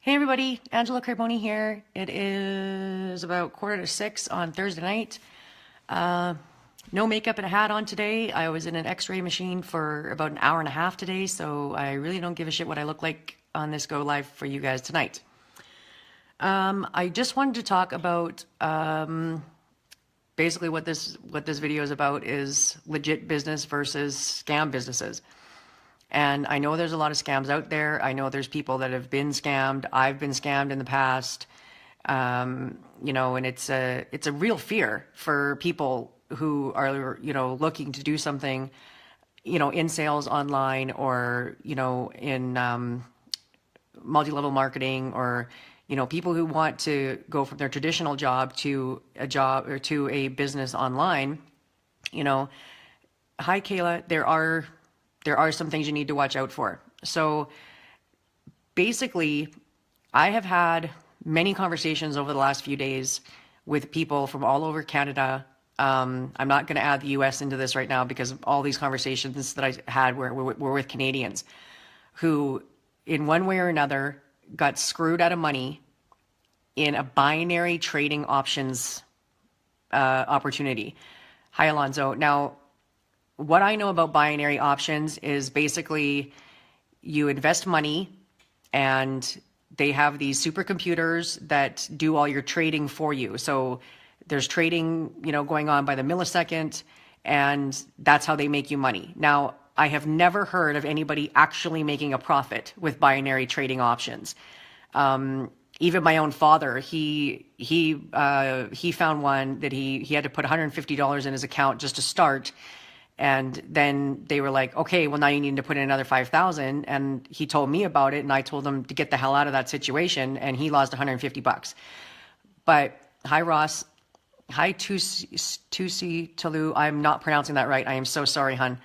Hey everybody, Angela Carboni here. It is about 5:45 on Thursday night. No makeup and a hat on today. I was in an x-ray machine for about an hour and a half today, so I really don't give a shit what I look like on this go live for you guys tonight. I just wanted to talk about basically what this video is about is legit business versus scam businesses. And I know there's a lot of scams out there. I know there's people that have been scammed. I've been scammed in the past. And it's a real fear for people who are, looking to do something, in sales online or, in multi-level marketing or, people who want to go from their traditional job to a job or to a business online. Hi, Kayla, there are some things you need to watch out for. So basically, I have had many conversations over the last few days with people from all over Canada. I'm not going to add the US into this right now because all these conversations that I had were with Canadians who, in one way or another, got screwed out of money in a binary trading options opportunity. Hi, Alonzo. Now, what I know about binary options is basically you invest money and they have these supercomputers that do all your trading for you. So there's trading, going on by the millisecond, and that's how they make you money. Now, I have never heard of anybody actually making a profit with binary trading options. Even my own father, he found one that he had to put $150 in his account just to start. And then they were like, okay, well, now you need to put in another 5,000. And he told me about it. And I told him to get the hell out of that situation. And he lost $150. But hi, Ross. Hi, Tusi Talu. I'm not pronouncing that right. I am so sorry, hun.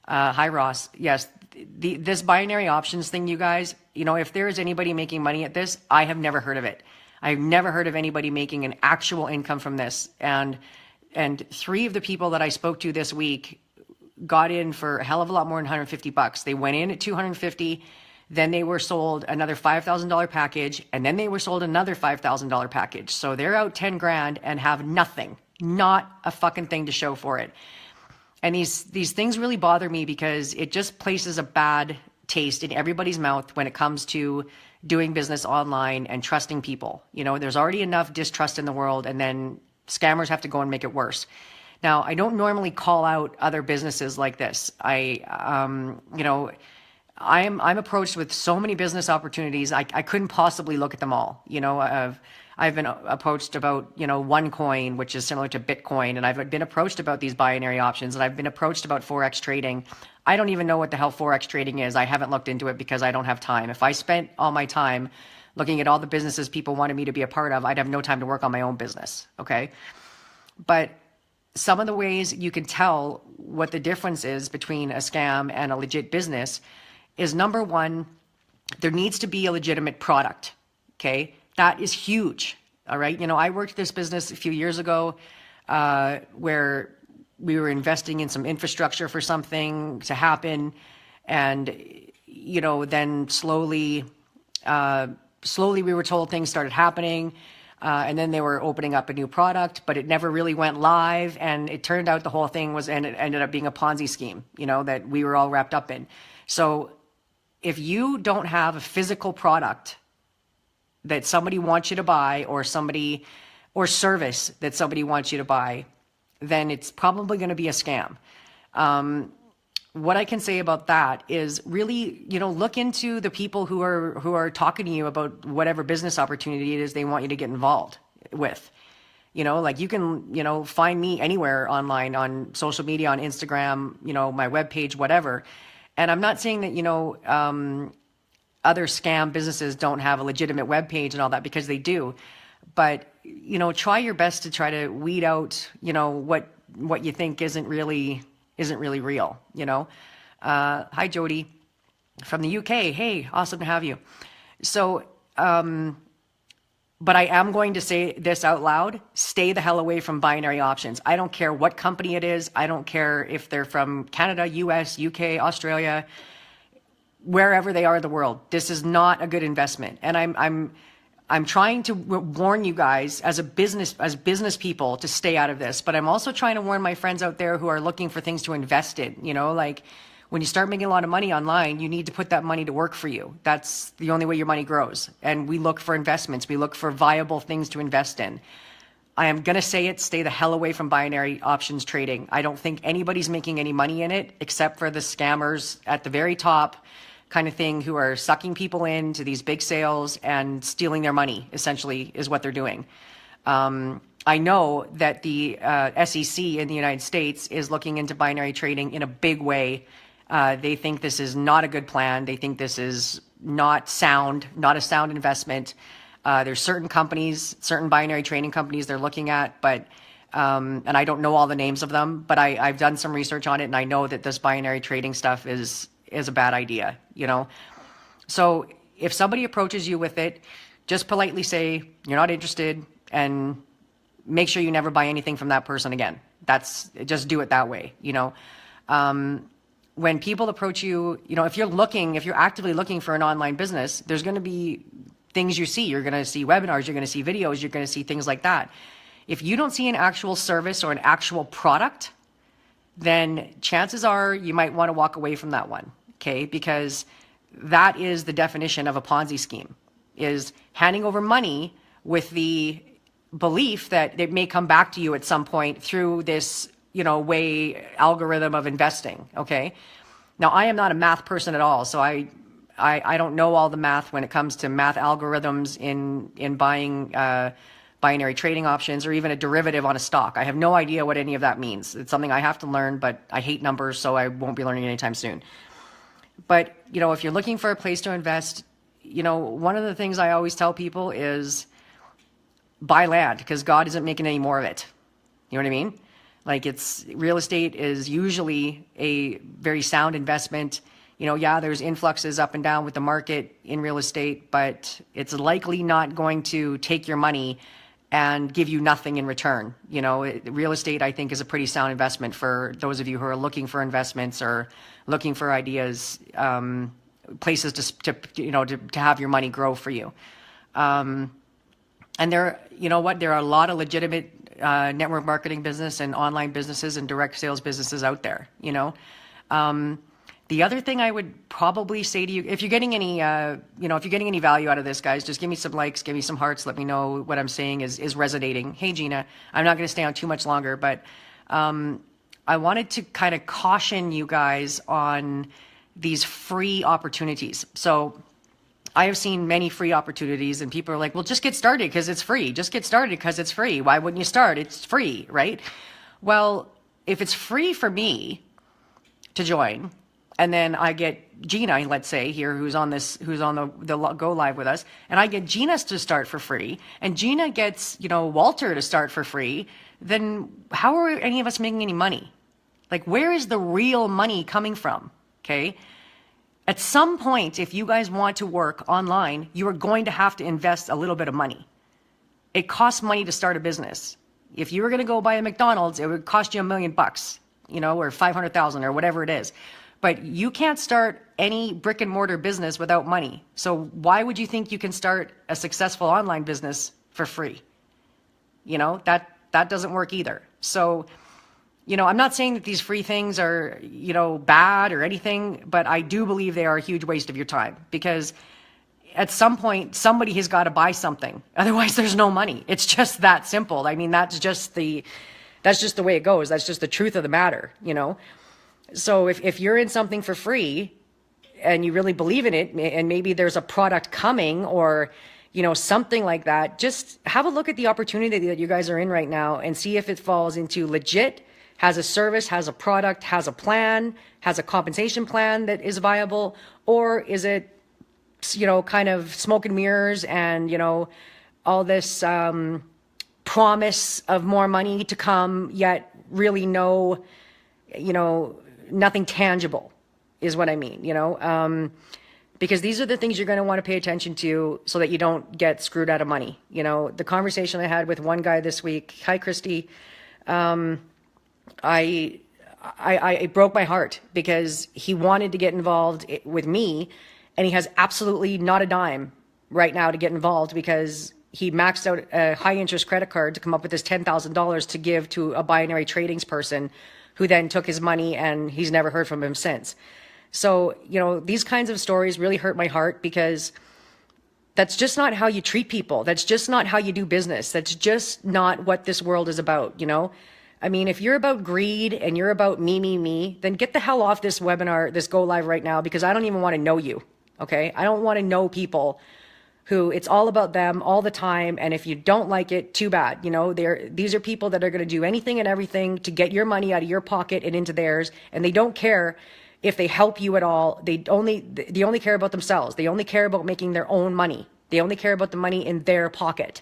Hi, Ross. Yes, this binary options thing, you guys, if there is anybody making money at this, I have never heard of it. I've never heard of anybody making an actual income from this. And three of the people that I spoke to this week got in for a hell of a lot more than $150. They went in at $250, then they were sold another $5,000 package, and then they were sold another $5,000 package. So they're out 10 grand and have nothing, not a fucking thing to show for it. And these things really bother me because it just places a bad taste in everybody's mouth when it comes to doing business online and trusting people. There's already enough distrust in the world, and then scammers have to go and make it worse. Now, I don't normally call out other businesses like this. I'm approached with so many business opportunities. I couldn't possibly look at them all. I've been approached about, OneCoin, which is similar to Bitcoin. And I've been approached about these binary options, and I've been approached about Forex trading. I don't even know what the hell Forex trading is. I haven't looked into it because I don't have time. If I spent all my time looking at all the businesses people wanted me to be a part of, I'd have no time to work on my own business. Okay. But some of the ways you can tell what the difference is between a scam and a legit business is, number one, there needs to be a legitimate product. Okay. That is huge. All right. I worked this business a few years ago where we were investing in some infrastructure for something to happen. And, then slowly we were told things started happening. And then they were opening up a new product, but it never really went live. And it turned out the whole thing ended up being a Ponzi scheme, that we were all wrapped up in. So if you don't have a physical product that somebody wants you to buy or service that somebody wants you to buy, then it's probably going to be a scam. What I can say about that is really, look into the people who are talking to you about whatever business opportunity it is they want you to get involved with. Like you can, find me anywhere online, on social media, on Instagram, my webpage, whatever. And I'm not saying that, other scam businesses don't have a legitimate webpage and all that, because they do. But, try your best to try to weed out, what you think isn't really real, Hi, Jody from the UK. Hey, awesome to have you. So, but I am going to say this out loud: stay the hell away from binary options. I don't care what company it is. I don't care if they're from Canada, US, UK, Australia. wherever they are in the world. This is not a good investment. And I'm trying to warn you guys as business people to stay out of this, but I'm also trying to warn my friends out there who are looking for things to invest in, like when you start making a lot of money online, you need to put that money to work for you. That's the only way your money grows. And we look for investments. We look for viable things to invest in. I am going to say it, stay the hell away from binary options trading. I don't think anybody's making any money in it except for the scammers at the very top kind of thing who are sucking people into these big sales and stealing their money, essentially, is what they're doing. I know that the SEC in the United States is looking into binary trading in a big way. They think this is not a good plan. They think this is not a sound investment. There's certain companies, certain binary trading companies they're looking at, but and I don't know all the names of them, but I've done some research on it, and I know that this binary trading stuff is a bad idea, So if somebody approaches you with it, just politely say you're not interested, and make sure you never buy anything from that person again. Just do it that way, When people approach you, if you're actively looking for an online business, there's going to be things you see. You're going to see webinars, you're going to see videos, you're going to see things like that. If you don't see an actual service or an actual product, then chances are you might want to walk away from that one, okay? Because that is the definition of a Ponzi scheme, is handing over money with the belief that it may come back to you at some point through this, algorithm of investing, okay? Now, I am not a math person at all, so I don't know all the math when it comes to math algorithms in buying binary trading options or even a derivative on a stock. I have no idea what any of that means. It's something I have to learn, but I hate numbers, so I won't be learning anytime soon. But, if you're looking for a place to invest, one of the things I always tell people is buy land, because God isn't making any more of it. You know what I mean? Like, real estate is usually a very sound investment. There's influxes up and down with the market in real estate, but it's likely not going to take your money and give you nothing in return. Real estate, I think, is a pretty sound investment for those of you who are looking for investments or looking for ideas, places to have your money grow for you. And there are a lot of legitimate network marketing business and online businesses and direct sales businesses out there. The other thing I would probably say to you, if you're getting any, value out of this, guys, just give me some likes, give me some hearts, let me know what I'm saying is resonating. Hey, Gina, I'm not going to stay on too much longer, but I wanted to kind of caution you guys on these free opportunities. So I have seen many free opportunities, and people are like, well, just get started because it's free. Just get started because it's free. Why wouldn't you start? It's free, right? Well, if it's free for me to join, and then I get Gina, let's say here, who's on the Go Live with us, and I get Gina to start for free, and Gina gets, Walter to start for free, then how are any of us making any money? Like, where is the real money coming from? Okay. At some point, if you guys want to work online, you are going to have to invest a little bit of money. It costs money to start a business. If you were going to go buy a McDonald's, it would cost you $1 million, or 500,000 or whatever it is. But you can't start any brick and mortar business without money. So why would you think you can start a successful online business for free? That doesn't work either. So, I'm not saying that these free things are, bad or anything, but I do believe they are a huge waste of your time, because at some point somebody has got to buy something. Otherwise there's no money. It's just that simple. I mean, that's just the way it goes. That's just the truth of the matter, So if you're in something for free and you really believe in it, and maybe there's a product coming or, something like that, just have a look at the opportunity that you guys are in right now and see if it falls into legit, has a service, has a product, has a plan, has a compensation plan that is viable, or is it, kind of smoke and mirrors and, all this promise of more money to come, yet really no, nothing tangible is what I mean, because these are the things you're going to want to pay attention to so that you don't get screwed out of money. The conversation I had with one guy this week, hi, Christy, I it broke my heart because he wanted to get involved with me, and he has absolutely not a dime right now to get involved because he maxed out a high interest credit card to come up with this $10,000 to give to a binary tradings person who then took his money, and he's never heard from him since. So, you know, these kinds of stories really hurt my heart because that's just not how you treat people. That's just not how you do business. That's just not what this world is about, you know? I mean, if you're about greed and you're about me, then get the hell off this webinar, this go live right now, because I don't even want to know you, okay? I don't want to know people who it's all about them all the time. And if you don't like it, too bad. You know, these are people that are going to do anything and everything to get your money out of your pocket and into theirs. And they don't care if they help you at all. They only care about themselves. They only care about making their own money. They only care about the money in their pocket.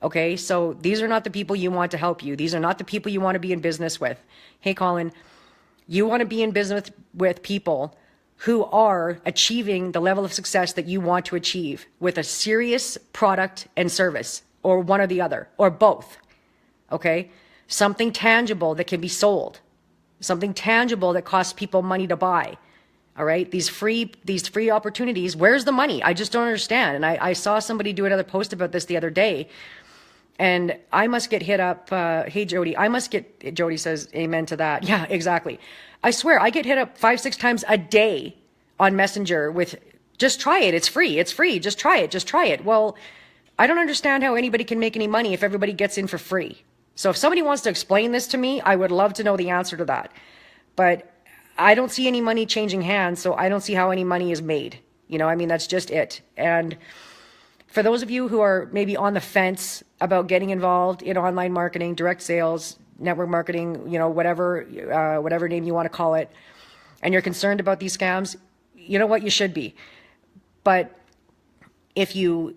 Okay, so these are not the people you want to help you. These are not the people you want to be in business with. Hey, Colin, you want to be in business with people who are achieving the level of success that you want to achieve with a serious product and service, or one or the other, or both. Okay, something tangible that can be sold, something tangible that costs people money to buy. All right, these free opportunities. Where's the money? I just don't understand. And I saw somebody do another post about this the other day. And I must get hit up. Hey, Jody, Jody says amen to that. Yeah, exactly. I swear I get hit up 5-6 times a day on Messenger with, just try it. It's free. It's free. Just try it. Just try it. Well, I don't understand how anybody can make any money if everybody gets in for free. So if somebody wants to explain this to me, I would love to know the answer to that. But I don't see any money changing hands, so I don't see how any money is made. You know, I mean, that's just it. And for those of you who are maybe on the fence about getting involved in online marketing, direct sales, network marketing, you know, whatever name you want to call it, and you're concerned about these scams, you know what, you should be. But if you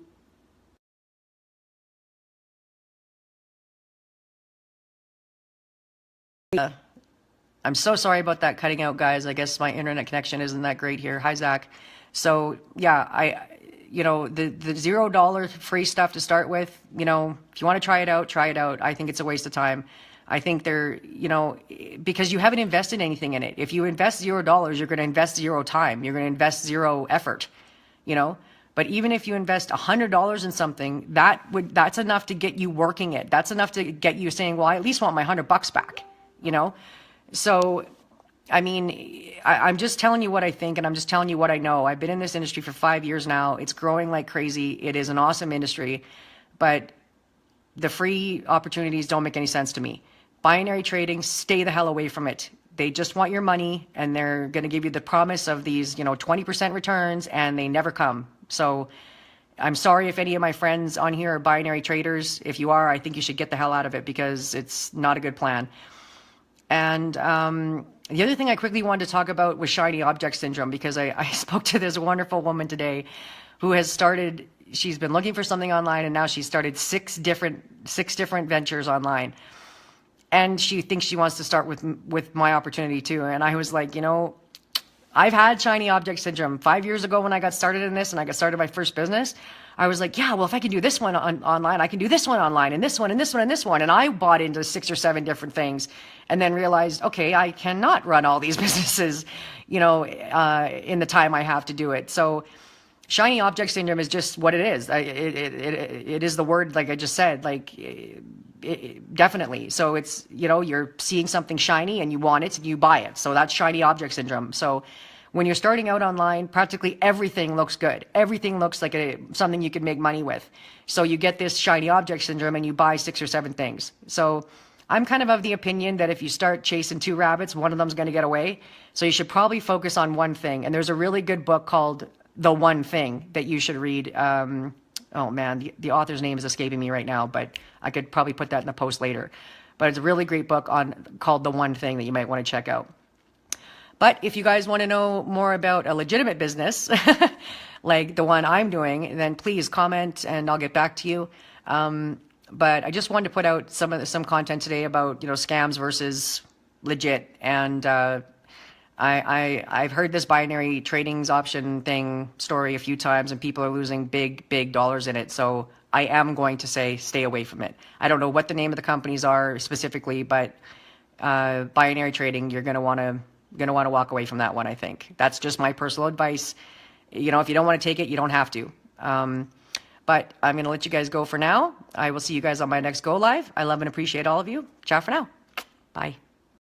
I'm so sorry about that cutting out, guys. I guess my internet connection isn't that great here. Hi, Zach. So yeah, you know, the $0 free stuff to start with, you know, if you want to try it out, try it out. I think it's a waste of time. I think you know, because you haven't invested anything in it. If you invest $0, you're going to invest 0 time. You're going to invest 0 effort, you know. But even if you invest $100 in something, that's enough to get you working it. That's enough to get you saying, well, I at least want my $100 back, you know. So, I mean, I'm just telling you what I think, and I'm just telling you what I know. I've been in this industry for 5 years now. It's growing like crazy. It is an awesome industry, but the free opportunities don't make any sense to me. Binary trading, stay the hell away from it. They just want your money, and they're going to give you the promise of these, you know, 20% returns, and they never come. So I'm sorry if any of my friends on here are binary traders. If you are, I think you should get the hell out of it because it's not a good plan. And the other thing I quickly wanted to talk about was shiny object syndrome, because I spoke to this wonderful woman today who has started, she's been looking for something online, and now she's started six different ventures online. And she thinks she wants to start with my opportunity too. And I was like, you know, I've had shiny object syndrome 5 years ago when I got started in this and I got started my first business. I was like, yeah, well, if I can do this one online, I can do this one online, and this one, and this one, and this one. And I bought into 6 or 7 different things, and then realized, okay, I cannot run all these businesses, you know, in the time I have to do it. So shiny object syndrome is just what it is. It is the word, like I just said, like definitely. So it's, you know, you're seeing something shiny and you want it and you buy it. So that's shiny object syndrome. So when you're starting out online, practically everything looks good. Everything looks like something you could make money with. So you get this shiny object syndrome and you buy 6 or 7 things. So I'm kind of the opinion that if you start chasing 2 rabbits, one of them's going to get away. So you should probably focus on one thing. And there's a really good book called The One Thing that you should read. Oh man, the author's name is escaping me right now, but I could probably put that in a post later. But it's a really great book called The One Thing that you might want to check out. But if you guys want to know more about a legitimate business, like the one I'm doing, then please comment and I'll get back to you. But I just wanted to put out some content today about, you know, scams versus legit. And I've heard this binary tradings option thing story a few times, and people are losing big dollars in it. So I am going to say stay away from it. I don't know what the name of the companies are specifically, but binary trading, you're going to want to walk away from that one. I think that's just my personal advice. You know, if you don't want to take it, you don't have to. But I'm going to let you guys go for now. I will see you guys on my next Go Live. I love and appreciate all of you. Ciao for now. Bye.